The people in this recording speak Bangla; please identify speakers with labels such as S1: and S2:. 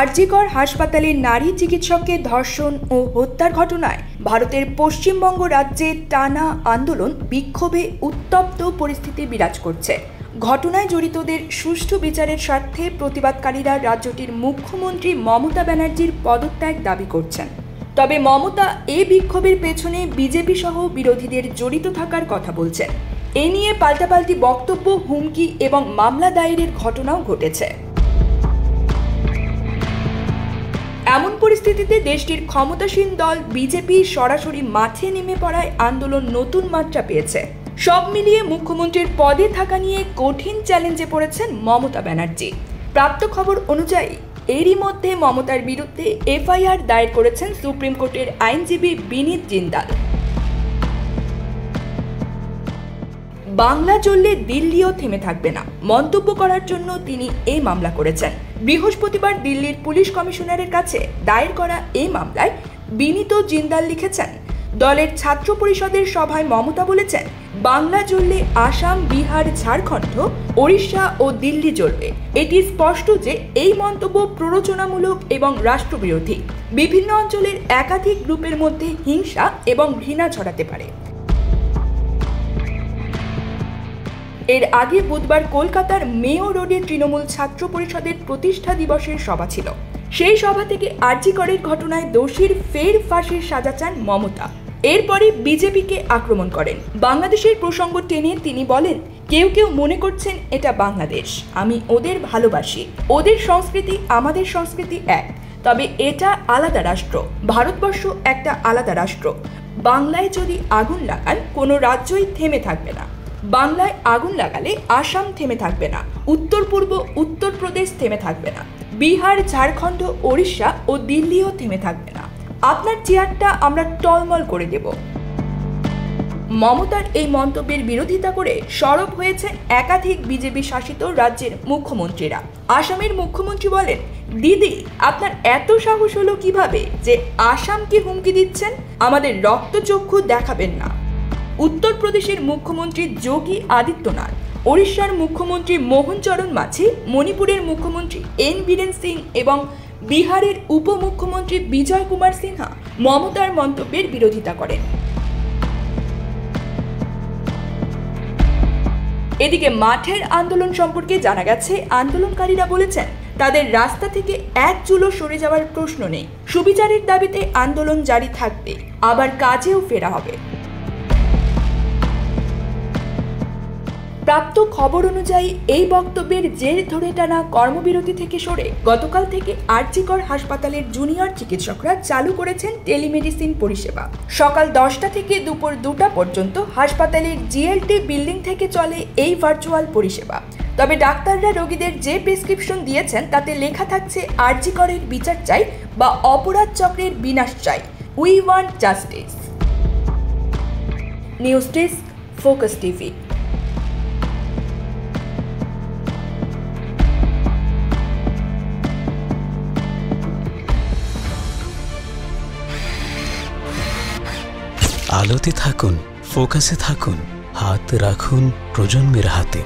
S1: আরজিকর হাসপাতালে নারী চিকিৎসককে ধর্ষণ ও হত্যার ঘটনায় ভারতের পশ্চিমবঙ্গ রাজ্যে টানা আন্দোলন বিক্ষোভে উত্তপ্ত পরিস্থিতি বিরাজ করছে। ঘটনায় জড়িতদের সুষ্ঠু বিচারের স্বার্থে প্রতিবাদকারীরা রাজ্যটির মুখ্যমন্ত্রী মমতা ব্যানার্জির পদত্যাগ দাবি করছেন। তবে মমতা এই বিক্ষোভের পেছনে বিজেপি সহ বিরোধীদের জড়িত থাকার কথা বলছেন। এ নিয়ে পাল্টাপাল্টি বক্তব্য, হুমকি এবং মামলা দায়েরের ঘটনাও ঘটেছে। এমন পরিস্থিতিতে দেশটির ক্ষমতাসীন দল বিজেপি সরাসরি মাঠে নেমে পড়ায় আন্দোলন নতুন মাত্রা পেয়েছে। সব মিলিয়ে মুখ্যমন্ত্রীর পদে থাকা নিয়ে কঠিন চ্যালেঞ্জে পড়েছেন মমতা ব্যানার্জি। প্রাপ্ত খবর অনুযায়ী এরই মধ্যে মমতার বিরুদ্ধে এফআইআর দায়ের করেছেন সুপ্রিম কোর্টের আইনজীবী বিনীত জিন্দাল। বাংলা চললে দিল্লিও থেমে থাকবে না মন্তব্য করার জন্য তিনি এই মামলা করেছেন। বৃহস্পতিবার দিল্লির পুলিশ কমিশনারের কাছে দায়ের করা এই মামলায় বিনীত জিন্দাল লিখেছেন, দলের ছাত্র পরিষদের সভায় মমতা বলেছেন, বাংলা জ্বললে আসাম, বিহার, ঝাড়খণ্ড, ওড়িশা ও দিল্লি জ্বলবে। এটি স্পষ্ট যে এই মন্তব্য প্ররোচনামূলক এবং রাষ্ট্রবিরোধী। বিভিন্ন অঞ্চলের একাধিক গ্রুপের মধ্যে হিংসা এবং ঘৃণা ছড়াতে পারে। এর আগে বুধবার কলকাতার মেয়ো রোডে তৃণমূল ছাত্র পরিষদের প্রতিষ্ঠা দিবসের সভা ছিল। সেই সভা থেকে আরজিকরের ঘটনায় দোষীর ফের ফাঁসির সাজা চান মমতা। এরপরে বিজেপিকে আক্রমণ করেন। বাংলাদেশের প্রসঙ্গ টেনে তিনি বলেন, কেউ কেউ মনে করছেন এটা বাংলাদেশ, আমি ওদের ভালোবাসি, ওদের সংস্কৃতি আমাদের সংস্কৃতি এক, তবে এটা আলাদা রাষ্ট্র। ভারতবর্ষ একটা আলাদা রাষ্ট্র। বাংলায় যদি আগুন লাগান কোনো রাজ্যই থেমে থাকবে না। বাংলায় আগুন লাগালে আসাম থেমে থাকবে না, উত্তর পূর্ব উত্তরপ্রদেশ থেমে থাকবে না, বিহার, ঝাড়খণ্ড, ওড়িশা ও দিল্লিও থেমে থাকবে না। আপনার চেয়ারটা আমরা টলমল করে দেব। মমতার এই মন্তব্যের বিরোধিতা করে সরব হয়েছে একাধিক বিজেপি শাসিত রাজ্যের মুখ্যমন্ত্রীরা। আসামের মুখ্যমন্ত্রী বলেন, দিদি আপনার এত সাহস হলো কিভাবে যে আসামকে হুমকি দিচ্ছেন? আমাদের রক্তচক্ষু দেখাবেন না। উত্তরপ্রদেশের মুখ্যমন্ত্রী যোগী আদিত্যনাথ, ওড়িশার মুখ্যমন্ত্রী মোহন চরণ মাঝি, মণিপুরের মুখ্যমন্ত্রী এন বীরেন সিং এবং বিহারের উপমুখ্যমন্ত্রী বিজয় কুমার সিনহা মমতার মন্তব্যের বিরোধিতা করেন। এদিকে মাঠের আন্দোলন সম্পর্কে জানা গেছে, আন্দোলনকারীরা বলেছেন তাদের রাস্তা থেকে এক চুলো সরে যাওয়ার প্রশ্ন নেই। সুবিচারের দাবিতে আন্দোলন জারি থাকবে, আবার কাজেও ফেরা হবে। প্রাপ্ত খবর অনুযায়ী এই বক্তব্যের জের ধরে টানা কর্মবিরতি থেকে সরে গতকাল থেকে আরজিকর হাসপাতালের জুনিয়র চিকিৎসকরা চালু করেছেন টেলিমেডিসিন পরিষেবা। সকাল 10টা থেকে দুপুর 2টা পর্যন্ত হাসপাতালের জিএলটি বিল্ডিং থেকে চলে এই ভার্চুয়াল পরিষেবা। তবে ডাক্তাররা রোগীদের যে প্রেসক্রিপশন দিয়েছেন তাতে লেখা থাকছে, আরজিকরের বিচার চাই বা অপরাধ চক্রের বিনাশ চাই, we want justice. News desk, focus TV.
S2: আলোতে থাকুন, ফোকাসে থাকুন, হাত রাখুন প্রজন্মের হাতে।